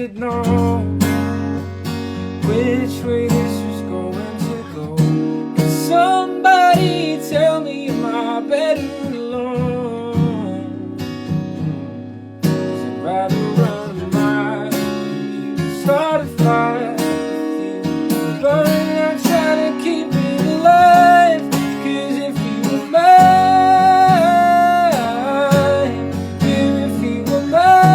did know which way this was going to go. Could somebody tell me, am I better alone? Cause I'd rather run a mile than you start a fire with you, burning out trying to keep it alive. Cause if you were mine, yeah, if you were mine,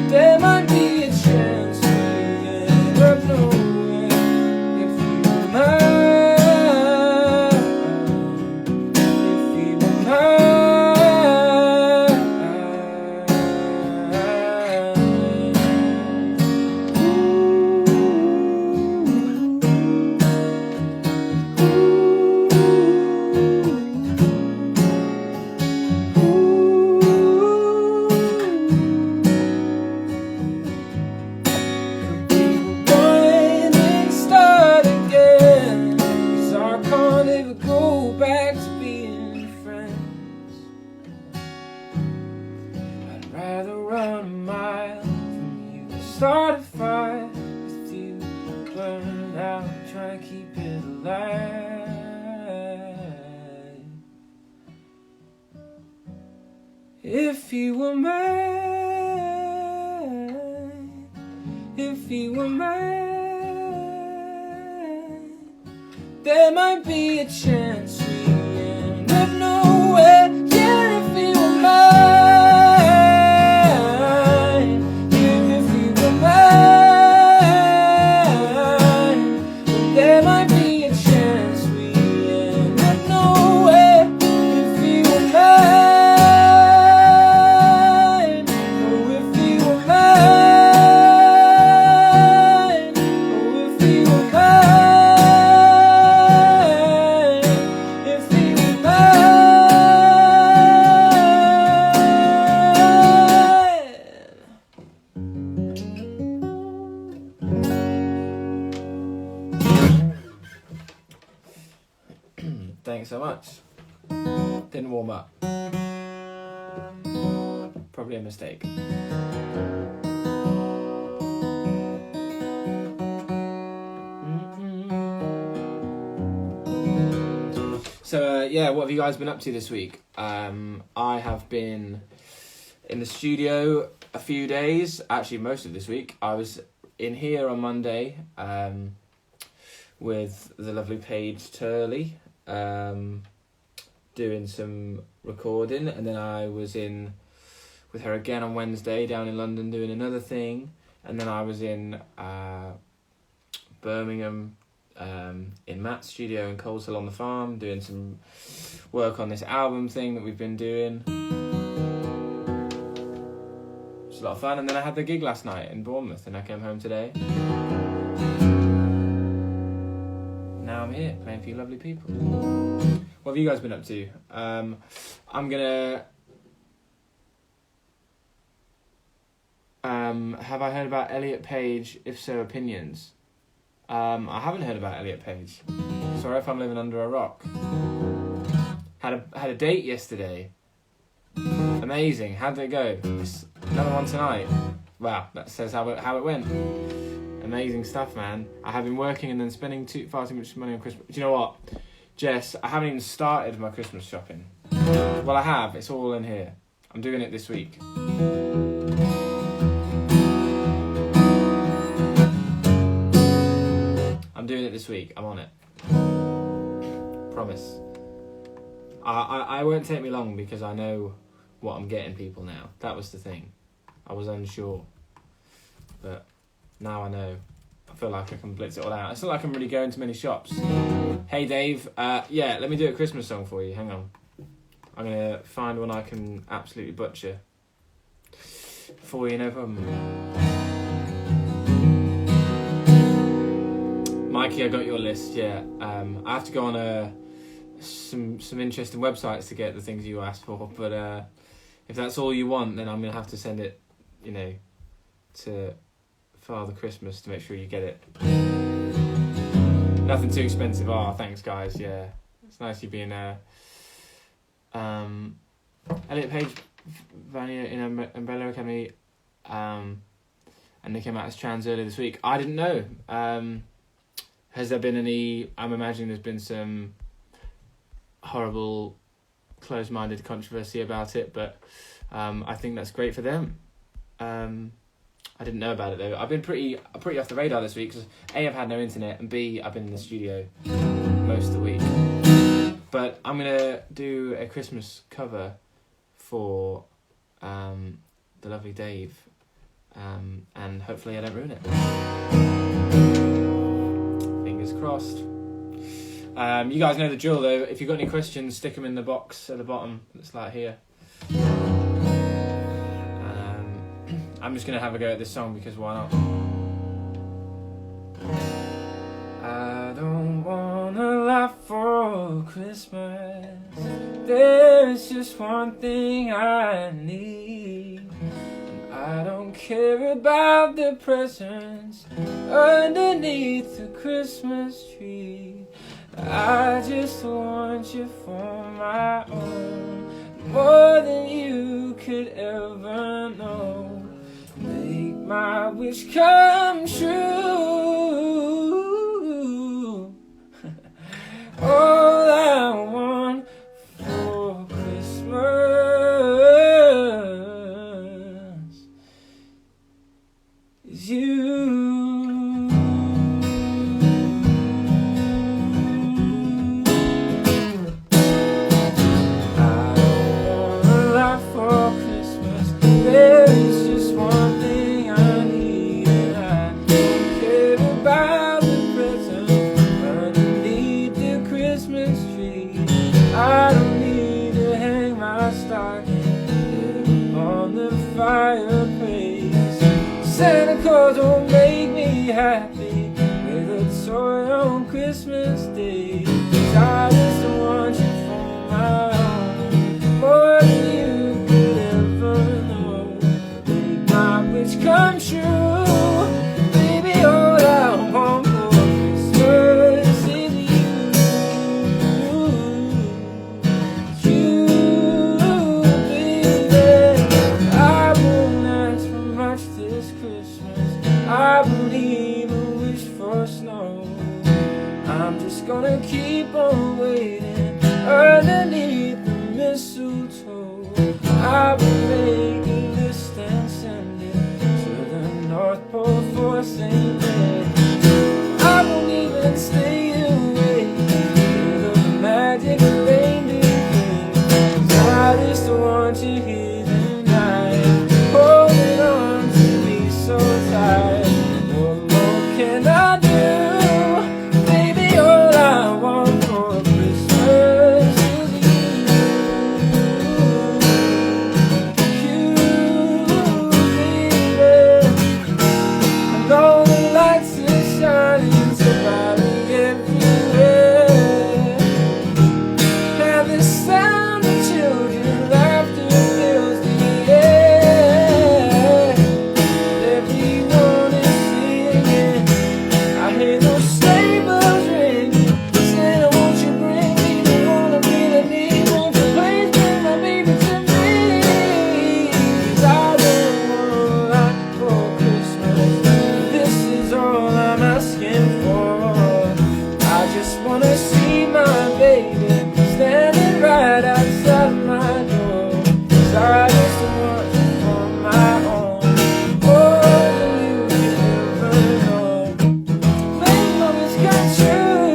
there might be a chance we end up nowhere. If you were mine, if you were mine. Start again, 'cause I can't ever go back to being friends. I'd rather run a mile from you than start a fire with you, burning out, trying to keep it alive. If you were mine, if you were mine, there might be a chance we end up nowhere. Yeah, if you were mine, yeah, if you were mine, there might be a chance we end up nowhere. If you were mine, oh, if you were mine, oh, if you were mine. Thanks so much. Didn't warm up. Probably a mistake. So yeah, what have you guys been up to this week? I have been in the studio a few days, actually most of this week. I was in here on Monday with the lovely Paige Turley, doing some recording, and then I was in with her again on Wednesday down in London doing another thing, and then I was in Birmingham in Matt's studio in Coleshill on the farm doing some work on this album thing that we've been doing. It was a lot of fun, and then I had the gig last night in Bournemouth and I came home today. Now I'm here playing for you lovely people. What have you guys been up to? I'm gonna have I heard about Elliot Page? If so, opinions. I haven't heard about Elliot Page. Sorry if I'm living under a rock. Had a date yesterday. Amazing. How did it go? It's another one tonight. Wow, that says how it went. Amazing stuff, man. I have been working and then spending far too much money on Christmas. Do you know what, Jess? I haven't even started my Christmas shopping. Well, I have. It's all in here. I'm doing it this week. I'm doing it this week. I'm on it. Promise. I won't take me long because I know what I'm getting people now. That was the thing. I was unsure. But now I know. I feel like I can blitz it all out. It's not like I'm really going to many shops. Hey Dave, yeah, let me do a Christmas song for you. Hang on. I'm going to find one I can absolutely butcher for you, no problem. Mikey, I got your list, yeah. I have to go on some interesting websites to get the things you asked for, but if that's all you want, then I'm going to have to send it, you know, to Father Christmas to make sure you get it. Nothing too expensive. Oh, thanks guys, yeah. It's nice you being Elliot Page Vanya in Umbrella Academy, and they came out as trans earlier this week. I didn't know. Has there been any? I'm imagining there's been some horrible, closed-minded controversy about it, but I think that's great for them. I didn't know about it though. I've been pretty off the radar this week because A, I've had no internet, and B, I've been in the studio most of the week. But I'm gonna do a Christmas cover for the lovely Dave, and hopefully I don't ruin it. Fingers crossed. You guys know the drill though. If you've got any questions, stick them in the box at the bottom. It's like here. I'm just going to have a go at this song because why not? I don't want a lot for Christmas. There's just one thing I need. I don't care about the presents underneath the Christmas tree. I just want you for my own, more than you could ever know. Make my wish come true. All I want for Christmas is you. Santa Claus will make me happy with a toy on Christmas Day. 'Cause I just want you for my own, more than you could ever know. Make my wish come true, baby. All I want for Christmas is you, baby. I won't ask for much this Christmas. I won't even wish for snow. I'm just gonna keep on waiting underneath the mistletoe. I will make a list and send it to the North Pole for St. Nick. I won't even stay awake till the magic reindeer play. 'Cause I just want you here tonight, holding on to me so tight. What more can I do? Baby, all I want for Christmas is you, baby. I know the lights are shining so brightly everywhere, and the sound of children laughter fills the air. Everyone is singing, I hear those sleigh bells ringing. Santa, won't you bring me the one I really need? Won't you please bring my baby to me? 'Cause I don't want a lot for Christmas. This is all I'm asking for. I just wanna see my baby standing right outside my door. 'Cause I just want you for my own, more than you could ever know. Make my wish come true,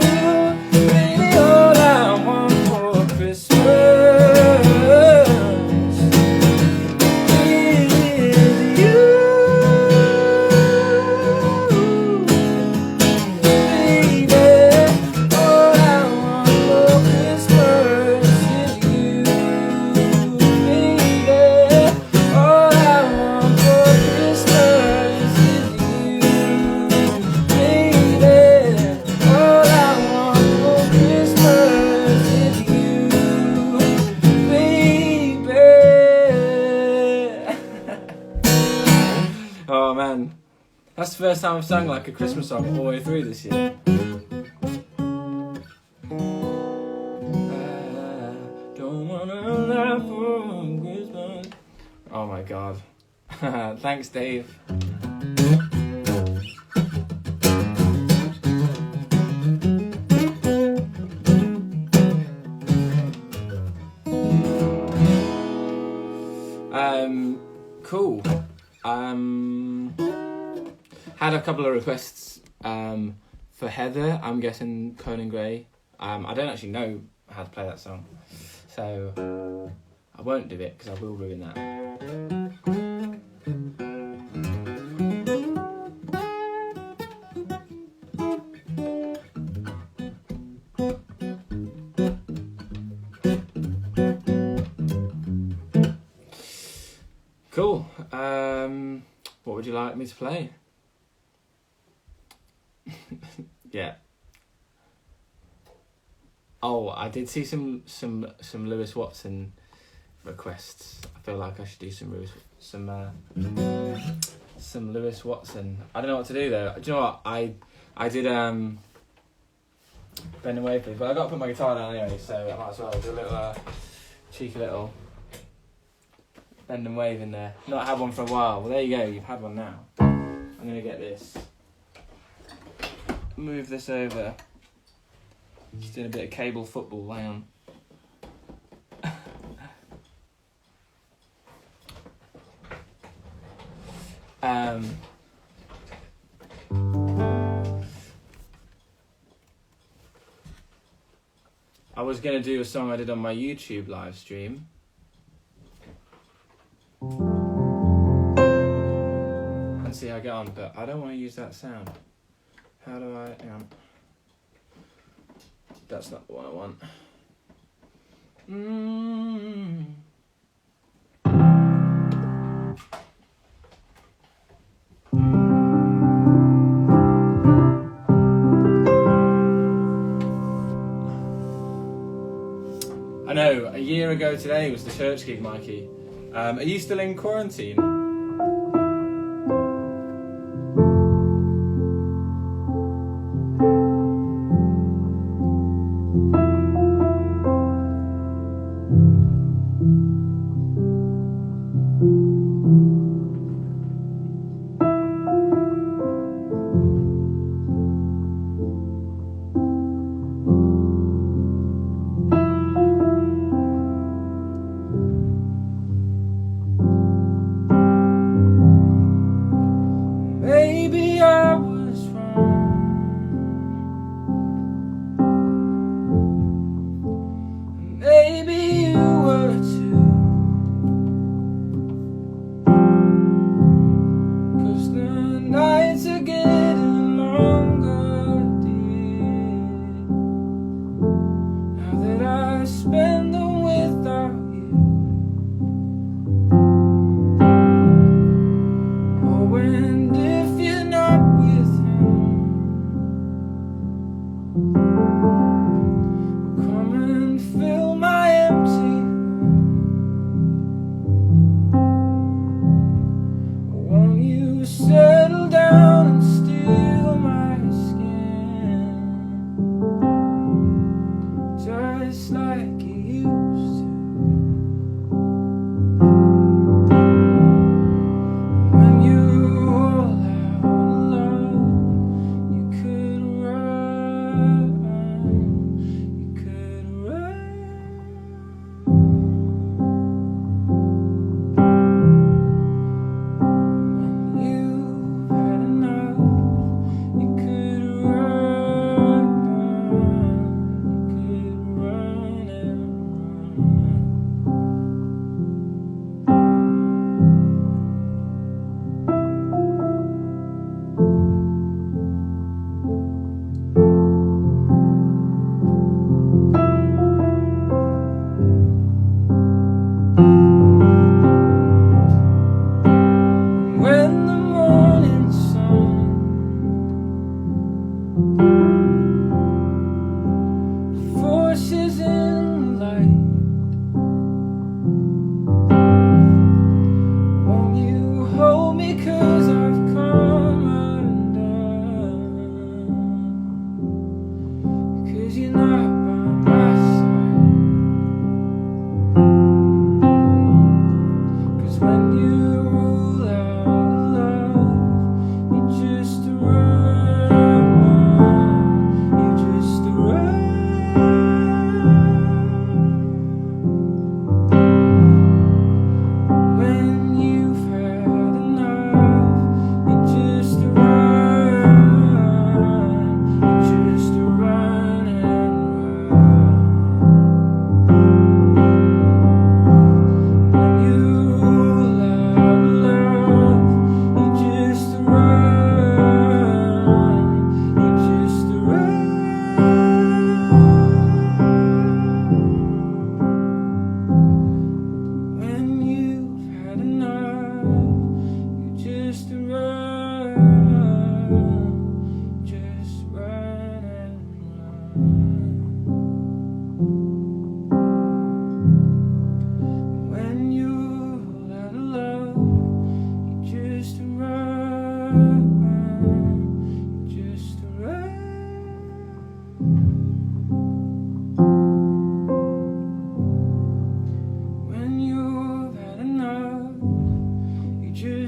baby. All I want for Christmas is you, baby. All I want for Christmas is you, baby. All I want for Christmas is you, baby. All I want for Christmas is you, baby. Oh man, that's the first time I've sung like a Christmas song all the way through this year. I don't want a lot for Christmas. God. Thanks, Dave. Cool. Had a couple of requests for Heather. I'm guessing Conan Gray. I don't actually know how to play that song, so I won't do it because I will ruin that. Cool. What would you like me to play? Yeah. Oh, I did see some Lewis Watson requests. I feel like I should do some Lewis Watson. I don't know what to do though. Do you know what? I did Bend and Wave, but I got to put my guitar down anyway, so I might as well do a little cheeky little Bend and Wave in there. Not had one for a while. Well, there you go. You've had one now. I'm gonna get this. Move this over. Just doing a bit of cable football. Hang on. I was gonna do a song I did on my YouTube live stream. And see how I get on, but I don't want to use that sound. How do I... Hang on. That's not the one I want. I know, a year ago today was the church gig, Mikey. Are you still in quarantine?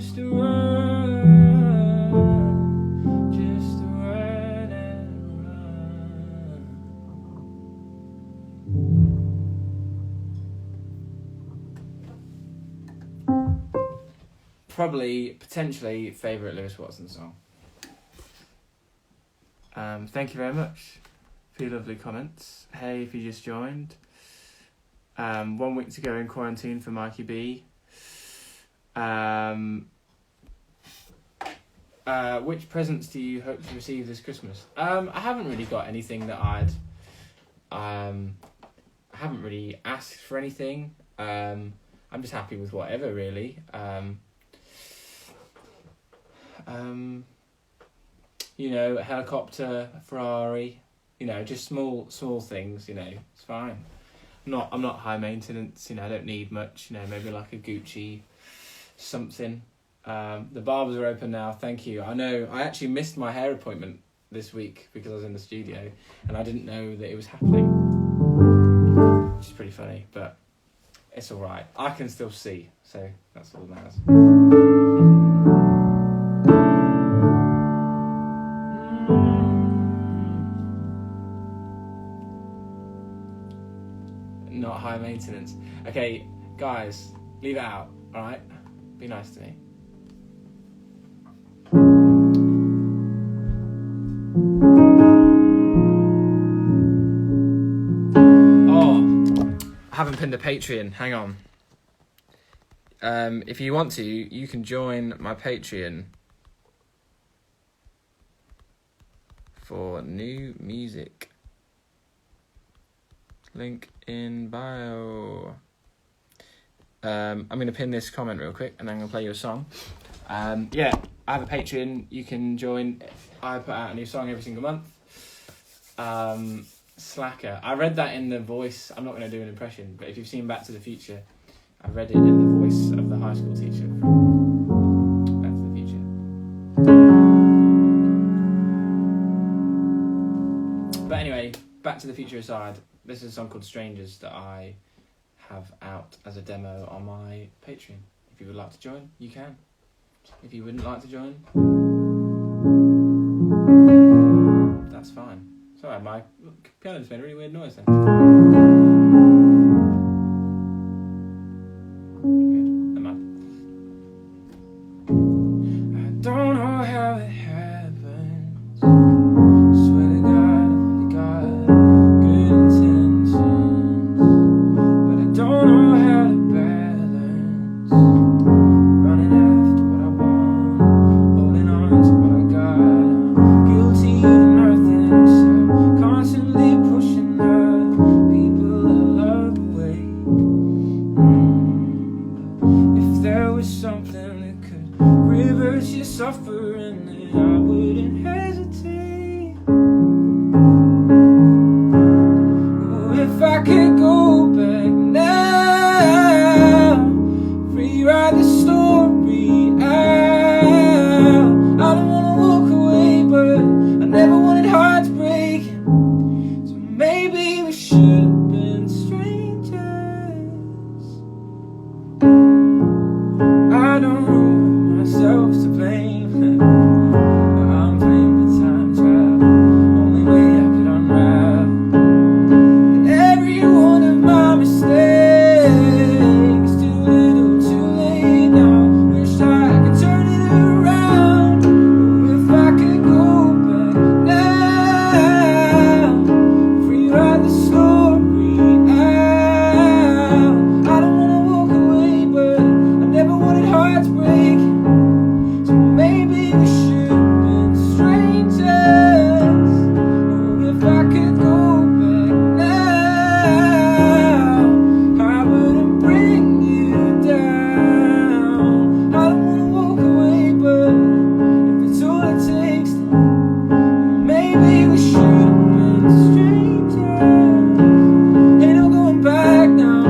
just a run, just a run and run. Probably, potentially, favourite Lewis Watson song. Thank you very much for your lovely comments. Hey, if you just joined. 1 week to go in quarantine for Mikey B. Which presents do you hope to receive this Christmas? I haven't really got anything that I haven't really asked for anything. I'm just happy with whatever, really. You know, a helicopter, a Ferrari, you know, just small things, you know, it's fine. I'm not high maintenance, you know, I don't need much, you know, maybe like a Gucci something. The barbers are open now, thank you. I know, I actually missed my hair appointment this week because I was in the studio and I didn't know that it was happening, which is pretty funny, but it's alright. I can still see, so that's all that matters. Not high maintenance. Okay, guys, leave it out, alright? Be nice to me. Oh, I haven't pinned a Patreon, hang on. If you want to, you can join my Patreon for new music. Link in bio. I'm going to pin this comment real quick and then I'm going to play you a song. Yeah, I have a Patreon. You can join. I put out a new song every single month. Slacker. I read that in the voice. I'm not going to do an impression, but if you've seen Back to the Future, I read it in the voice of the high school teacher from Back to the Future. But anyway, Back to the Future aside, this is a song called Strangers that I have out as a demo on my Patreon. If you would like to join, you can. If you wouldn't like to join, that's fine. Sorry, my piano just made a really weird noise then. Good, never mind. I don't know how it happens. Swear to God, I got good intentions, but I don't know how to balance running after what I want, holding on to what I got. I'm guilty of nothing except constantly pushing the people I love away. If there was something that could reverse your suffering, then I wouldn't hesitate. Oh, if I could go back now, rewrite the story out. I don't wanna walk away, but I never wanted hearts breaking. So maybe we should have been strangers. I don't know myself to blame. I'm playing for time travel, only way I could unravel. And every one of my mistakes, too little, too late now. Wish I could turn it around. Oh, if I could go back now, rewrite the story out. I don't wanna walk away, but I never wanted hearts breaking. So maybe we should have been strangers. Oh, if I could go back now, I wouldn't bring you down. I don't wanna walk away, but if it's all it takes, then maybe we should have been strangers. Ain't no going back now.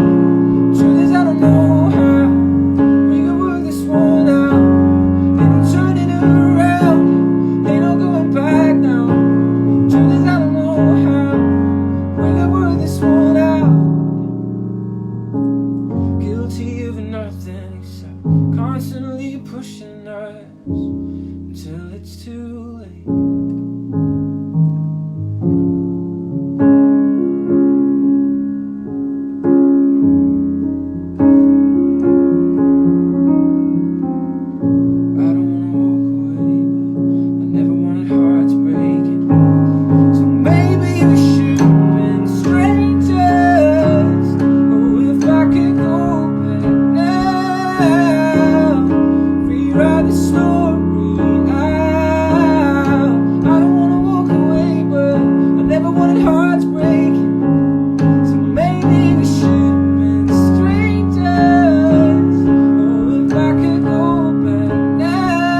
Truth is, I don't know how we can work this one out. constantly pushing us until it's too late. I don't wanna walk away, but I never wanted hearts breaking. So maybe we should have been strangers. Oh, if I could go back now, rewrite the story out. I don't wanna walk away, but I never wanted hearts breaking. So maybe we should have been strangers. Oh, if I could go back now,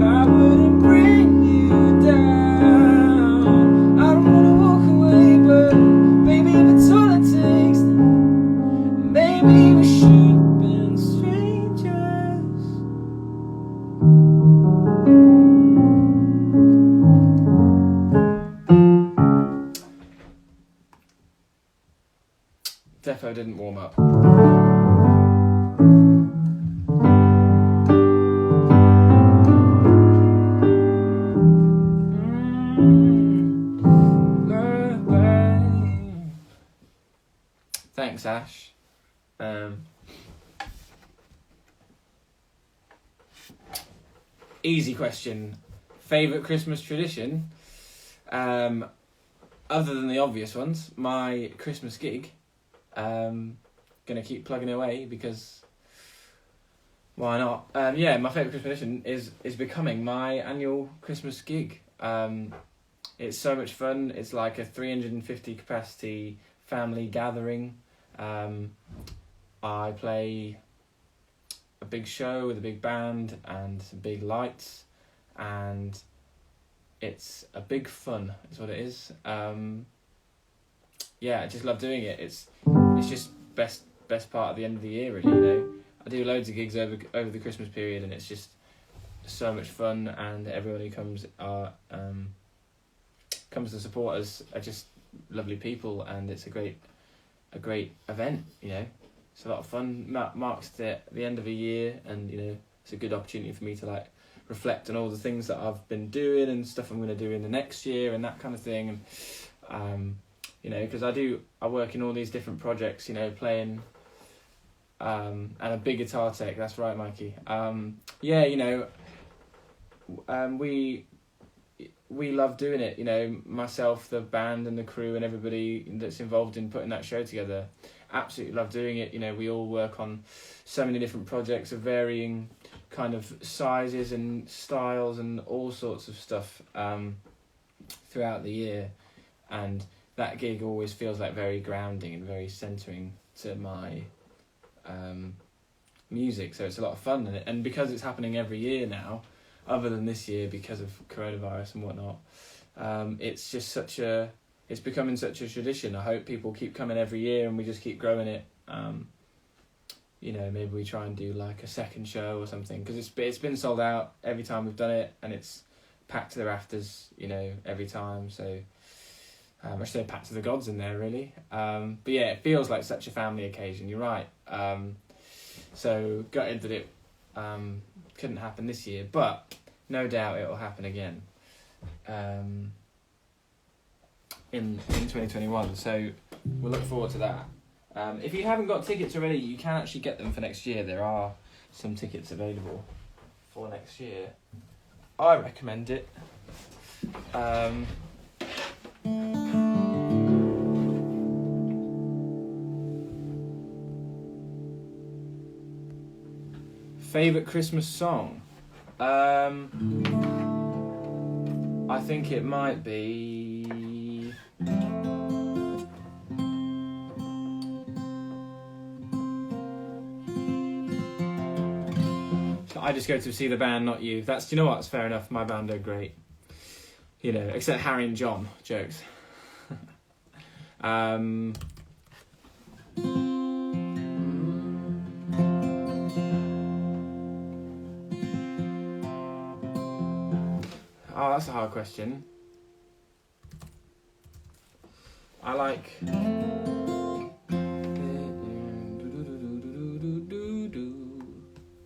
I wouldn't bring you down. I don't wanna walk away, but baby, if it's all it takes, then maybe we should have been strangers. Defo didn't warm up. Thanks, Ash. Easy question. Favourite Christmas tradition? Other than the obvious ones, my Christmas gig. Gonna keep plugging away because why not? Yeah, my favourite Christmas tradition is becoming my annual Christmas gig. It's so much fun. It's like a 350 capacity family gathering. I play a big show with a big band and some big lights, and it's a big fun is what it is. Yeah, I just love doing it. It's just best part of the end of the year, really. You know, I do loads of gigs over the Christmas period, and it's just so much fun. And everyone who comes to support us are just lovely people, and it's a great event. You know, it's a lot of fun. Marks the end of a year, and you know, it's a good opportunity for me to like reflect on all the things that I've been doing and stuff I'm going to do in the next year and that kind of thing. And you know, because I work in all these different projects, you know, playing, and a big guitar tech. That's right, Mikey. Yeah, you know, we love doing it. You know, myself, the band, and the crew, and everybody that's involved in putting that show together, absolutely love doing it. You know, we all work on so many different projects of varying kind of sizes and styles and all sorts of stuff throughout the year, and that gig always feels like very grounding and very centering to my music. So it's a lot of fun, and because it's happening every year now, other than this year because of coronavirus and whatnot, it's becoming such a tradition. I hope people keep coming every year and we just keep growing it. You know, maybe we try and do like a second show or something, because it's been sold out every time we've done it, and it's packed to the rafters, you know, every time. So I should say packed to the gods in there, really. But yeah, it feels like such a family occasion. You're right. So gutted that it couldn't happen this year, but no doubt it will happen again in 2021. So we'll look forward to that. If you haven't got tickets already, you can actually get them for next year. There are some tickets available for next year. I recommend it. Favourite Christmas song? I think it might be... I just go to see the band, not you. That's, you know what, it's fair enough. My band are great. You know, except Harry and John. Jokes. Oh, that's a hard question. I like...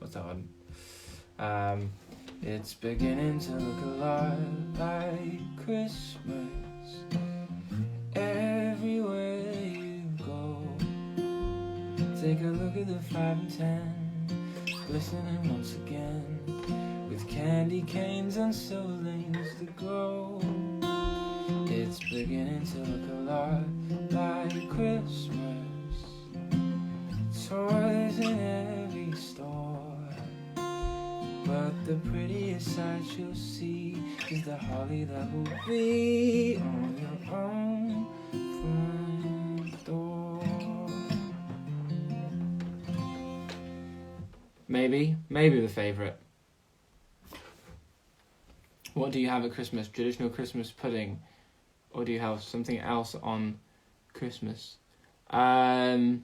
What's that one? It's beginning to look a lot like Christmas everywhere you go. Take a look at the 5 and 10, glistening once again, with candy canes and silver lanes to grow. It's beginning to look a lot like Christmas, toys in every store, but the prettiest sight you'll see is the holly that will be on your own front door. Maybe the favourite. What do you have at Christmas? Traditional Christmas pudding? Or do you have something else on Christmas? I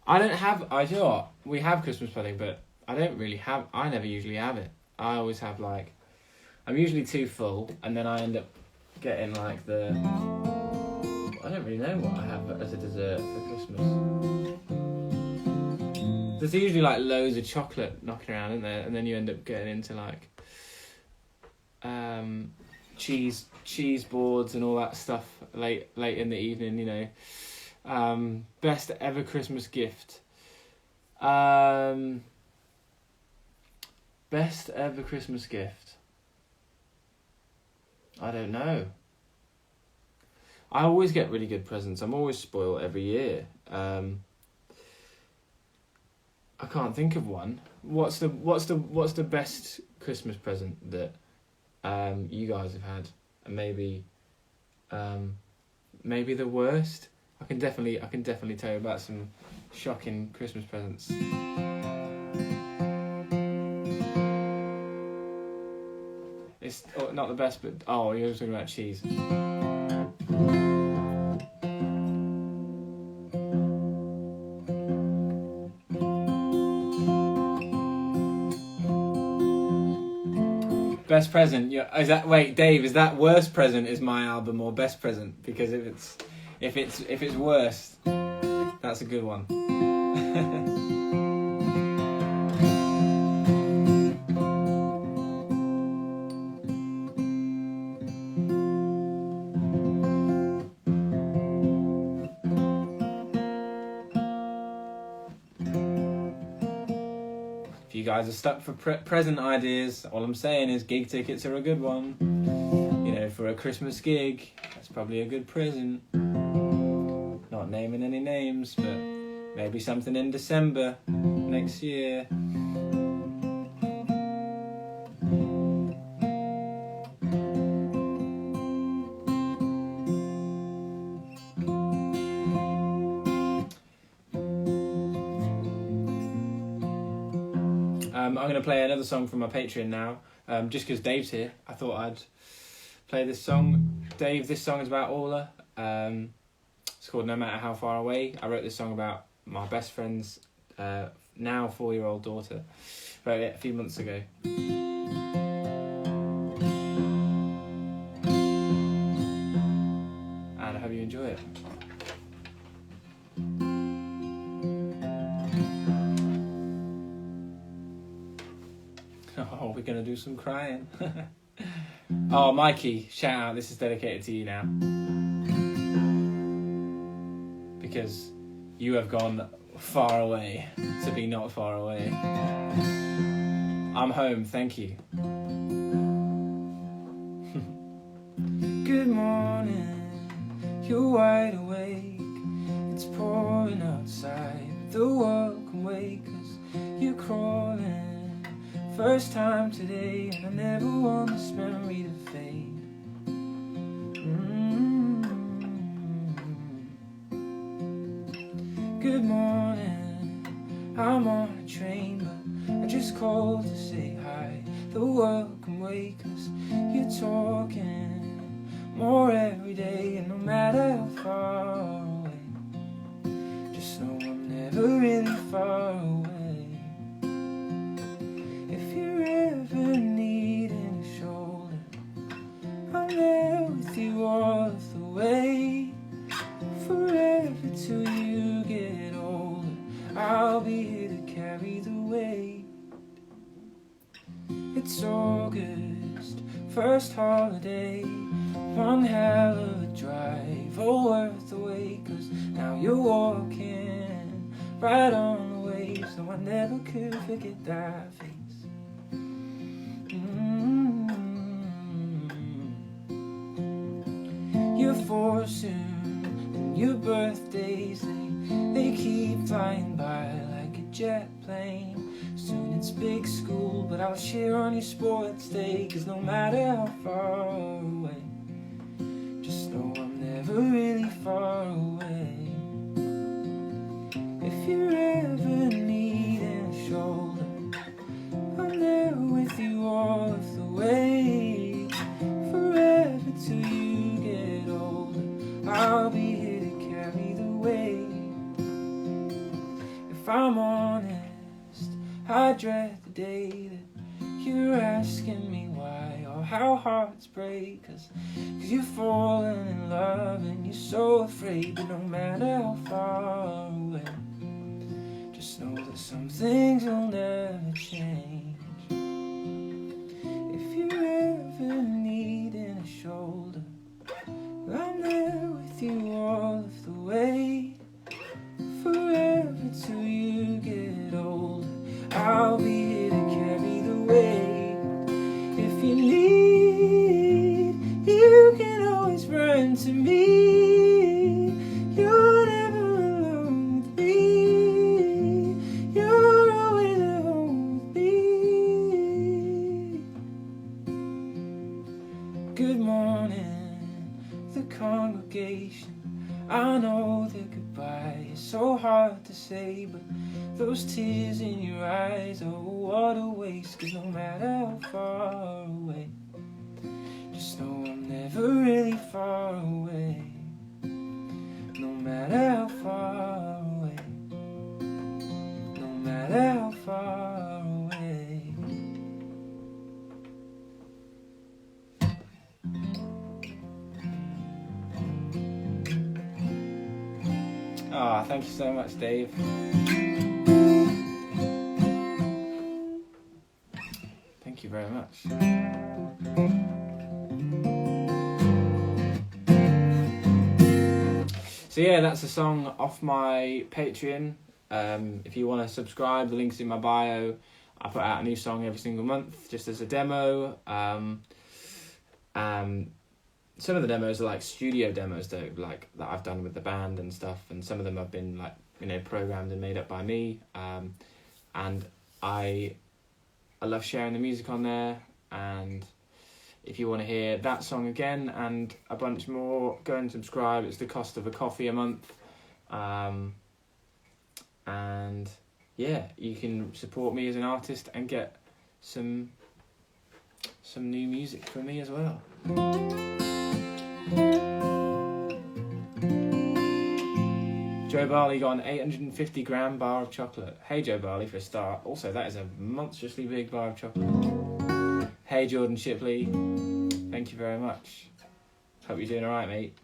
do you know what? We have Christmas pudding, but I never usually have it. I always have I'm usually too full, and then I end up getting I don't really know what I have as a dessert for Christmas. There's usually loads of chocolate knocking around, isn't there? And then you end up getting into cheese boards and all that stuff late in the evening, you know. Best ever Christmas gift. Best ever Christmas gift. I don't know. I always get really good presents. I'm always spoiled every year. I can't think of one. What's the best Christmas present that you guys have had, and maybe the worst? I can definitely tell you about some shocking Christmas presents. It's not the best, but you're talking about cheese. Best present? Dave? Is that worst present is my album or best present? Because if it's worst, that's a good one. If you guys are stuck for present ideas, all I'm saying is gig tickets are a good one. You know, for a Christmas gig, that's probably a good present. Not naming any names, but maybe something in December next year. I'm going to play another song from my Patreon now, just because Dave's here. I thought I'd play this song. Dave, this song is about Orla. It's called No Matter How Far Away. I wrote this song about my best friend's now 4-year-old daughter. Wrote it a few months ago. And I hope you enjoy it. Oh, we're going to do some crying. Oh, Mikey, shout out. This is dedicated to you now. Because you have gone far away to be not far away. I'm home, thank you. Good morning, you're wide awake. It's pouring outside, but the world can wait 'cause you're crawling. First time today, and I never want this memory to fade. Good morning, I'm on a train, but I just called to say hi. The world can wait 'cause you're talking more every day, and no matter how far away, just know I'm never really far away. If you're ever needing a shoulder, I'm there with you all of the way. Forever till you get older, I'll be here to carry the weight. It's August, first holiday, one hell of a drive, all worth the wait, 'cause now you're walking right on the way, so I never could forget that face. You're 4 soon, and your birthdays, they keep flying by like a jet plane. Soon it's big school, but I'll cheer on your sports day, 'cause no matter how far away, just know I'm never really far away. If you're ever needing a shoulder, I'm there with you all of the way. Forever till you get older, I'll be here to carry the weight. If I'm honest, I dread the day that you're asking me why, or how hearts break, 'cause you're falling in love and you're so afraid. But no matter how far away, just know that some things will never change. If you're ever needing a shoulder, I'm there with you all of the way. Forever till you get older, I'll be here to carry the weight. If you need, you can always run to me. You're never alone with me. You're always at home with me. Good morning, the congregation. I know that goodbye is so hard to say, but those tears in your eyes, oh what a waste. 'Cause no matter how far away, just know I'm never really far away. No matter how far away, no matter how far away. Ah, thank you so much, Dave. Thank you very much. So yeah, that's a song off my Patreon. If you want to subscribe, the link's in my bio. I put out a new song every single month, just as a demo. Some of the demos are like studio demos that I've done with the band and stuff, and some of them have been programmed and made up by me. And I love sharing the music on there. And if you want to hear that song again and a bunch more, go and subscribe. It's the cost of a coffee a month. And yeah, you can support me as an artist and get some new music from me as well. Joe Barley got an 850 gram bar of chocolate. Hey Joe Barley for a start. Also, that is a monstrously big bar of chocolate. Hey Jordan Shipley, thank you very much. Hope you're doing alright, mate.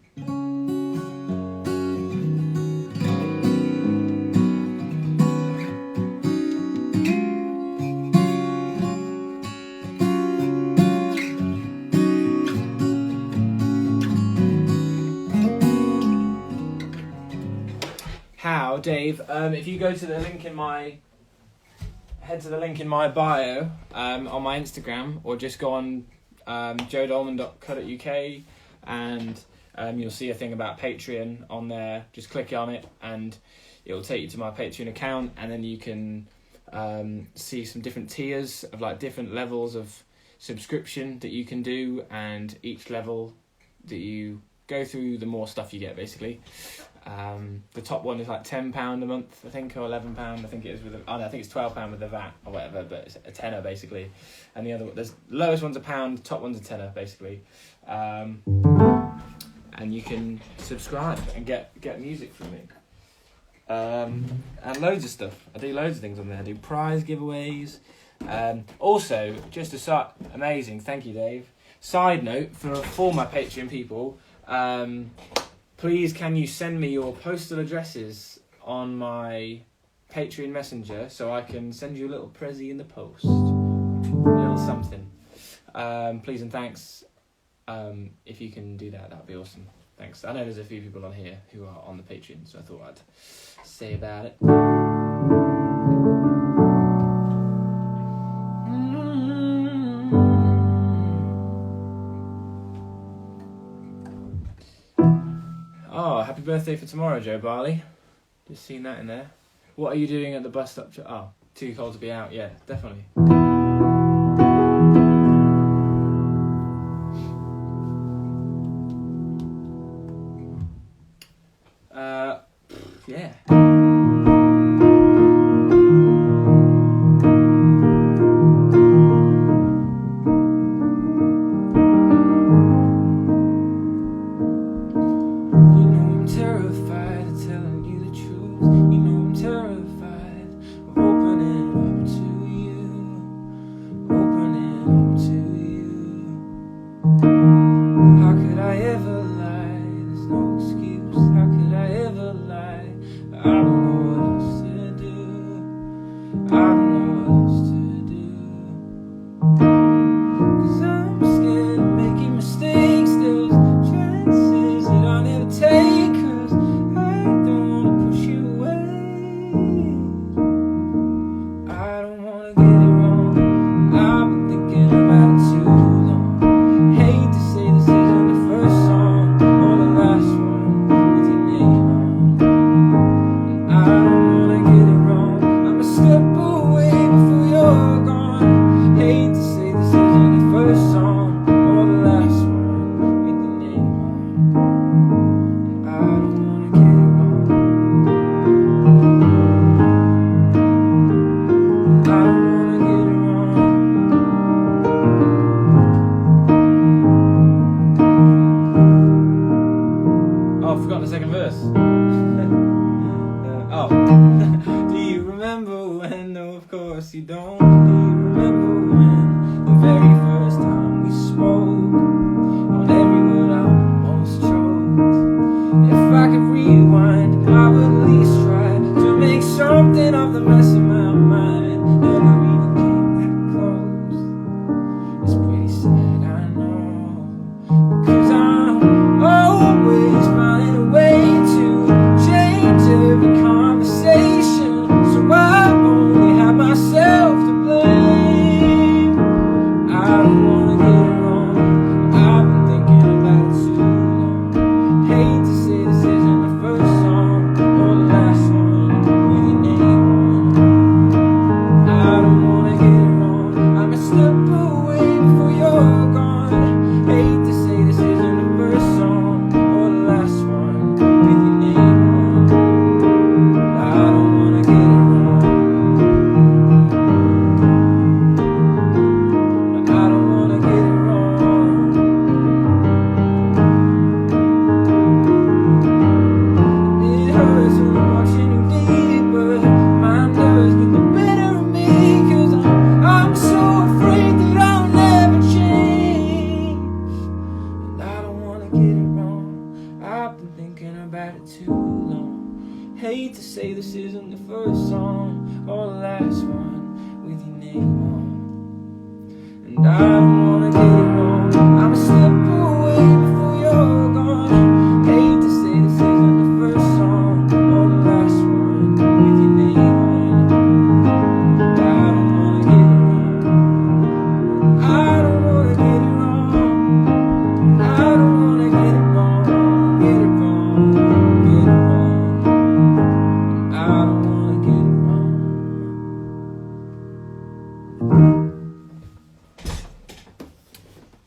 How, Dave? If you go to the link in my bio on my Instagram, or just go on joedolman.co.uk, and you'll see a thing about Patreon on there. Just click on it and it'll take you to my Patreon account, and then you can see some different tiers of different levels of subscription that you can do, and each level that you go through, the more stuff you get, basically. The top one is £10 a month, I think, or £11. I think it is I think it's £12 with the VAT or whatever, but it's a tenner basically. And the lowest one's £1, top one's a tenner basically. And you can subscribe and get music from me. And loads of stuff. I do loads of things on there. I do prize giveaways. Also, just amazing. Thank you, Dave. Side note for my Patreon people. Please, can you send me your postal addresses on my Patreon Messenger so I can send you a little prezi in the post? little something. Please and thanks. If you can do that, that'd be awesome. Thanks. I know there's a few people on here who are on the Patreon, so I thought I'd say about it. Oh, happy birthday for tomorrow, Joe Barley. Just seen that in there. What are you doing at the bus stop? Oh, too cold to be out. Yeah, definitely. Yeah.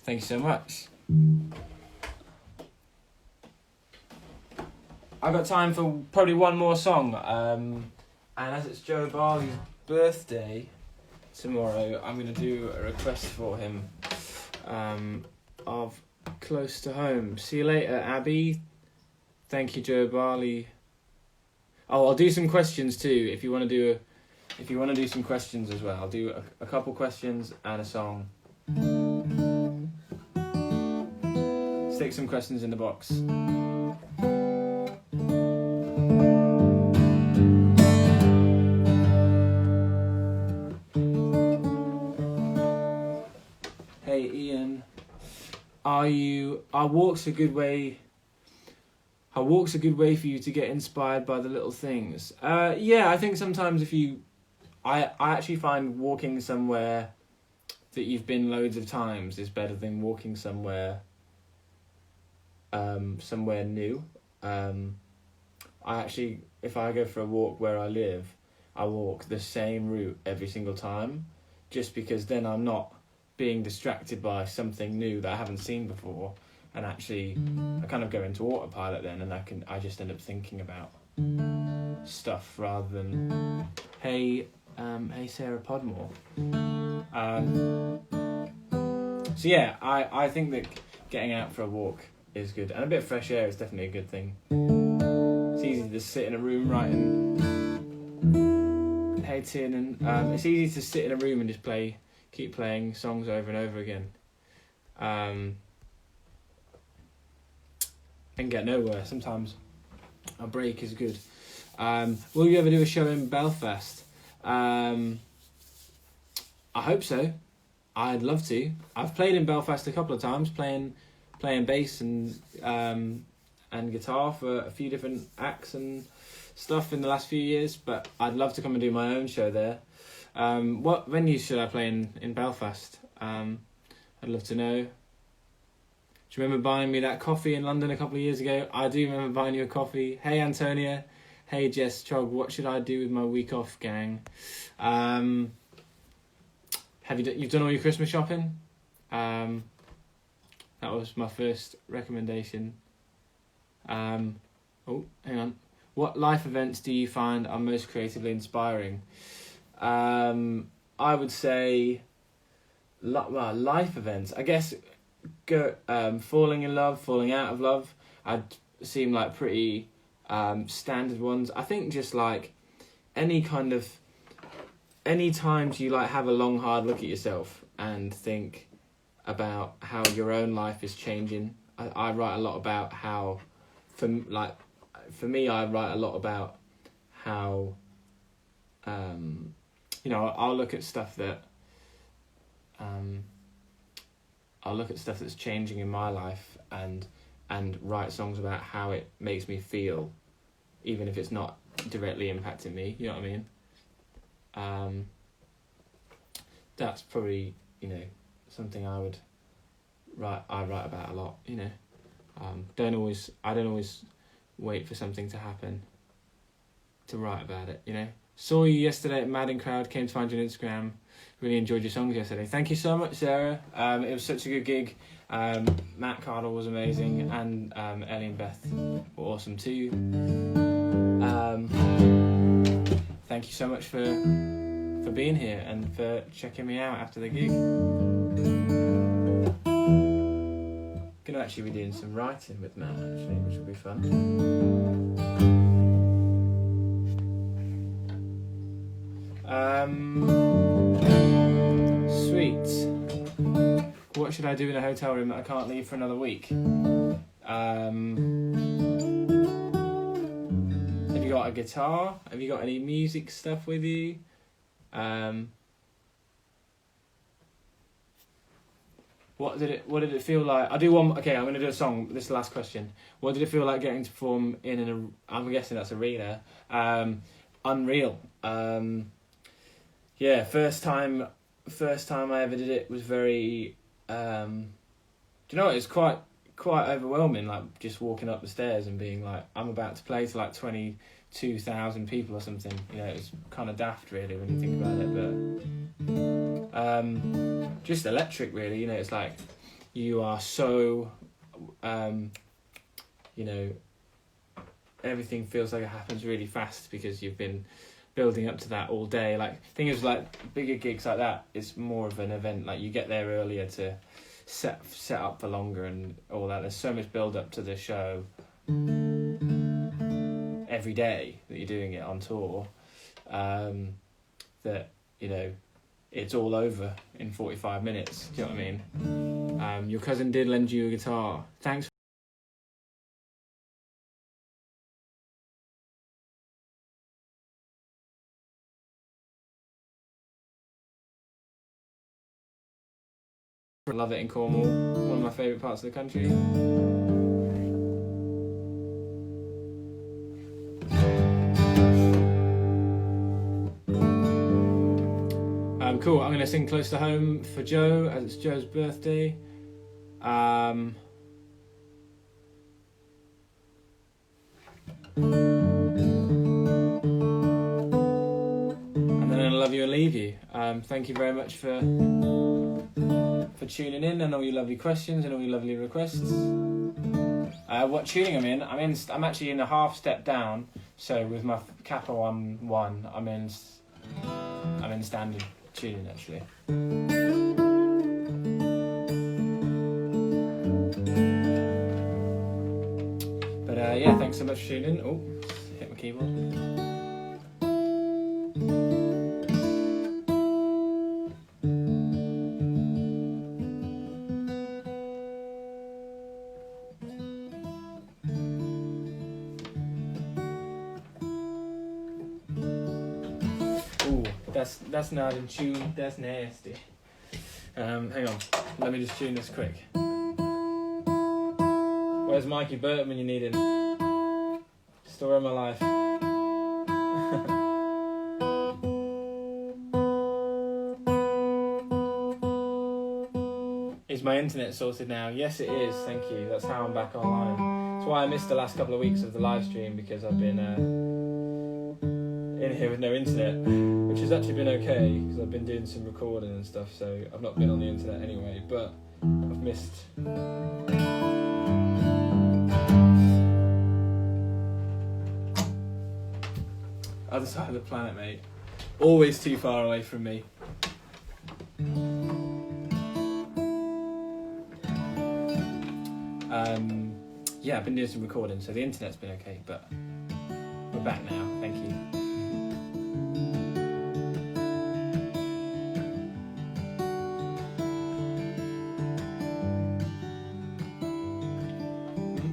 Thank you so much. I've got time for probably one more song. And as it's Joe Barley's birthday tomorrow, I'm going to do a request for him of Close to Home. See you later, Abby. Thank you, Joe Barley. Oh, I'll do some questions too. If you want to do some questions as well, I'll do a couple questions and a song. Stick some questions in the box. Are walks a good way? Are walks a good way for you to get inspired by the little things? Yeah, I think sometimes I actually find walking somewhere that you've been loads of times is better than walking somewhere somewhere new. If I go for a walk where I live, I walk the same route every single time, just because then I'm not being distracted by something new that I haven't seen before, and actually I kind of go into autopilot then, and I just end up thinking about stuff rather than hey Sarah Podmore. So yeah, I think that getting out for a walk is good, and a bit of fresh air is definitely a good thing. It's easy to just sit in a room writing. Hey Tin, and it's easy to sit in a room and just keep playing songs over and over again, and get nowhere. Sometimes a break is good. Will you ever do a show in Belfast? I hope so. I'd love to. I've played in Belfast a couple of times, playing bass and guitar for a few different acts and stuff in the last few years, but I'd love to come and do my own show there. What venues should I play in Belfast? I'd love to know. Do you remember buying me that coffee in London a couple of years ago? I do remember buying you a coffee. Hey Antonia. Hey Jess Chog, what should I do with my week off, gang? You've done all your Christmas shopping? That was my first recommendation. Oh, hang on. What life events do you find are most creatively inspiring? I would say, life events. I guess falling in love, falling out of love. I'd seem like pretty standard ones. I think just like any times you like have a long hard look at yourself and think about how your own life is changing. I write a lot about how, for me, I write a lot about how, I'll look at stuff that's changing in my life and write songs about how it makes me feel, even if it's not directly impacting me. You know what I mean? That's probably something I write about a lot. I don't always wait for something to happen to write about it. Saw you yesterday at Madden Crowd. Came to find you on Instagram. Really enjoyed your songs yesterday. Thank you so much, Sarah. It was such a good gig. Matt Cardle was amazing, and Ellie and Beth were awesome too. Thank you so much for being here and for checking me out after the gig. Gonna actually be doing some writing with Matt, actually, which will be fun. Sweet. What should I do in a hotel room that I can't leave for another week? Have you got a guitar? Have you got any music stuff with you? What did it feel like? I'll do one. Okay, I'm gonna do a song. This is the last question. What did it feel like getting to perform in I'm guessing that's arena. Unreal. Yeah, first time I ever did it was very. Do you know what? It's quite overwhelming. Like just walking up the stairs and being like, I'm about to play to like 22,000 people or something. It's kind of daft really when you think about it, but just electric really. It's like you are so everything feels like it happens really fast because you've been building up to that all day. Like thing is, like bigger gigs like that, it's more of an event. Like you get there earlier to set up for longer and all that. There's so much build up to the show every day that you're doing it on tour, that it's all over in 45 minutes. Do you know what I mean? Your cousin did lend you a guitar. Thanks. I love it in Cornwall. One of my favourite parts of the country. Cool, I'm going to sing Close to Home for Joe, as it's Joe's birthday. And then I love you and leave you. Thank you very much for tuning in and all your lovely questions and all your lovely requests. What tuning I'm in? I'm actually in a half step down. So with my kappa on 1, I'm in standard tuning actually. But yeah, thanks so much for tuning in. Oh, hit my keyboard. That's not in tune, that's nasty. Hang on, let me just tune this quick. Where's Mikey Burton when you need him? Story of my life. Is my internet sorted now? Yes it is, thank you. That's how I'm back online. That's why I missed the last couple of weeks of the live stream, because I've been in here with no internet, which has actually been okay because I've been doing some recording and stuff, so I've not been on the internet anyway, but I've missed. Other side of the planet, mate. Always too far away from me. Yeah, I've been doing some recording, so the internet's been okay, but we're back now, thank you.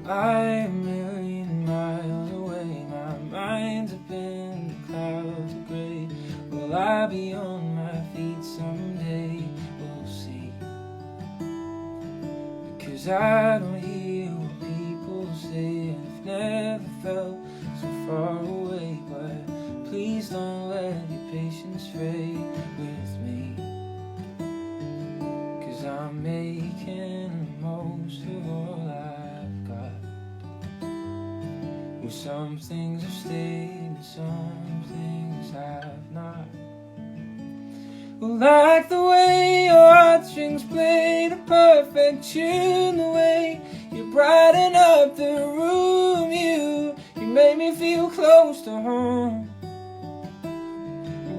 I'm a million miles away, my mind's up in the clouds of grey. Will I be on my feet someday? We'll see. Because I don't hear what people say, I've never felt so far away. But please don't let your patience fray with me, because I'm making the most of all I've got. Well, some things have stayed and some things have not. Well, like the way your heartstrings play the perfect tune, the way you brighten up the room, you make me feel close to home.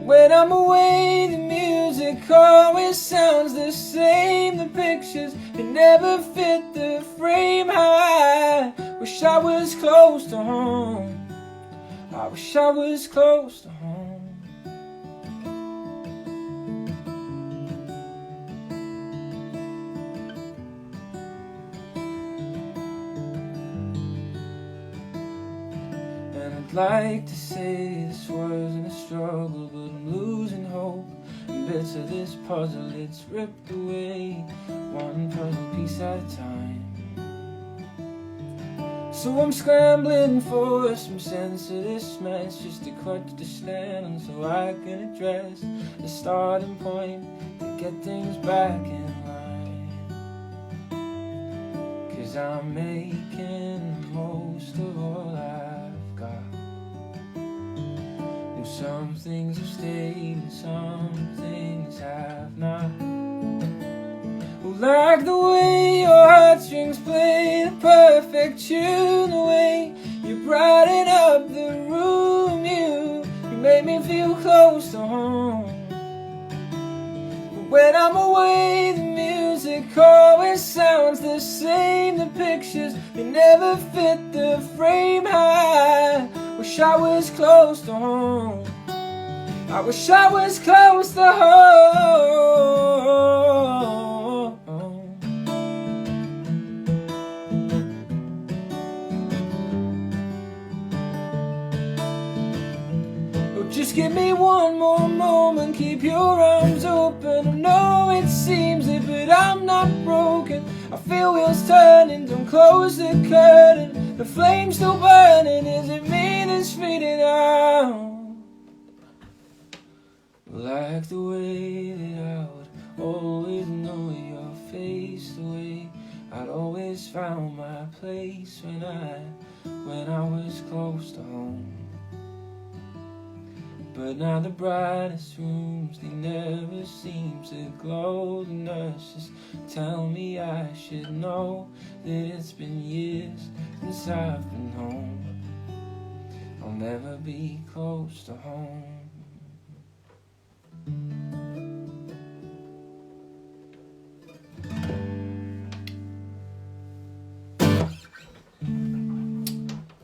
When I'm away, the music always sounds the same. The pictures, they never fit the frame. I wish I was close to home. I wish I was close to home. And I'd like to say this wasn't a struggle, but I'm losing hope. And bits of this puzzle, it's ripped away, one puzzle piece at a time. So I'm scrambling for some sense of this mess, just to clutch the stand so I can address the starting point to get things back in line. Cause I'm making the most of all I've got. And some things have stayed and some things have not. Like the way your heartstrings play the perfect tune, the way you brighten up the room, you make me feel close to home. But when I'm away, the music always sounds the same. The pictures, they never fit the frame. I wish I was close to home. I wish I was close to home. Just give me one more moment, keep your arms open. I know it seems it, but I'm not broken. I feel wheels turning, don't close the curtain. The flame's still burning, is it me that's fading out? Like the way that I would always know your face, the way I'd always found my place when I was close to home. But now the brightest rooms, they never seem to glow. The nurses tell me I should know that it's been years since I've been home. I'll never be close to home.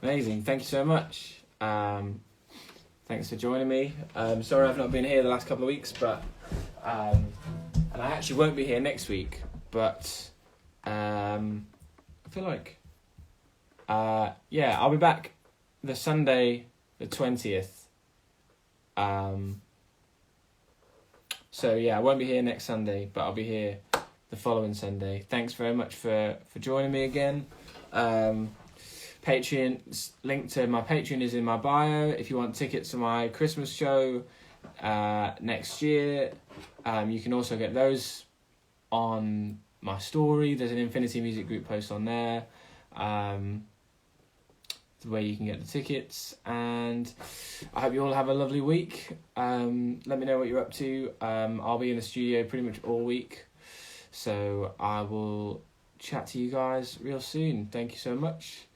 Amazing, thank you so much. Thanks for joining me. Sorry I've not been here the last couple of weeks, but and I actually won't be here next week, but I feel like yeah, I'll be back the Sunday the 20th. So yeah, I won't be here next Sunday, but I'll be here the following Sunday. Thanks very much for joining me again. Patreon, link to my Patreon is in my bio. If you want tickets to my Christmas show next year, you can also get those on my story. There's an Infinity Music Group post on there, where you can get the tickets. And I hope you all have a lovely week. Let me know what you're up to. I'll be in the studio pretty much all week, so I will chat to you guys real soon. Thank you so much.